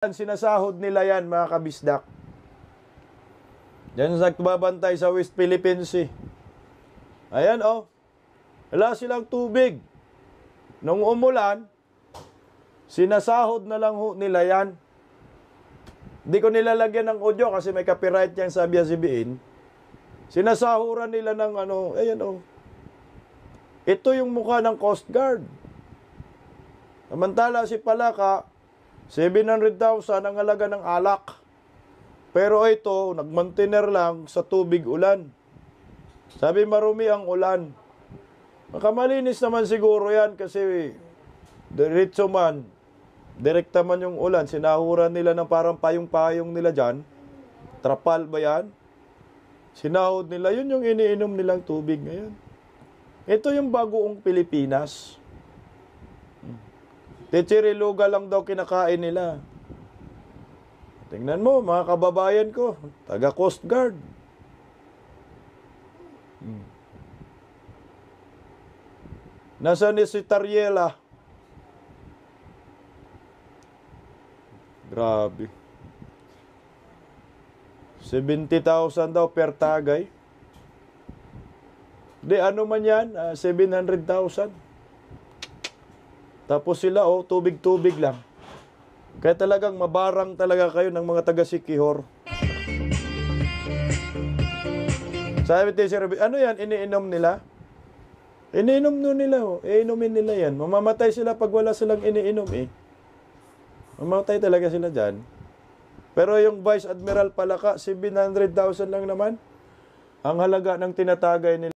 Sinasahod nila yan, mga kabisdak. Diyan sa nagbabantay sa West Philippines Sea. Ayan, oh. Wala silang tubig. Nung umulan, sinasahod na lang nila yan. Hindi ko nilalagyan ng audio kasi may copyright yan sa ABS-CBN. Sinasahuran nila ng ano, ayan, oh. Ito yung mukha ng Coast Guard. Samantala si Palaka, 700,000 ang halaga ng alak. Pero ito, nagmantener lang sa tubig ulan. Sabi marumi ang ulan. Makamalinis naman siguro yan kasi diretso man, direkta man yung ulan. Sinahuran nila ng parang payong-payong nila dyan. Trapal ba yan? Sinahod nila, yun yung iniinom nilang tubig ngayon. Ito yung bagoong Pilipinas. Techireluga lang daw kinakain nila. Tingnan mo, mga kababayan ko, taga Coast Guard. Nasaan ni si Tariela? Grabe. 70,000 daw per tagay. Di ano man yan, 700,000. Tapos sila, oh, tubig-tubig lang. Kaya talagang mabarang talaga kayo ng mga taga-Sikihor. Sabi tayo, Sir, ano yan, iniinom nila? Iniinom nila, oh. Iinumin nila yan. Mamamatay sila pag wala silang iniinom, eh. Mamamatay talaga sila dyan. Pero yung Vice Admiral Palaka, 700,000 lang naman. Ang halaga ng tinatagay nila.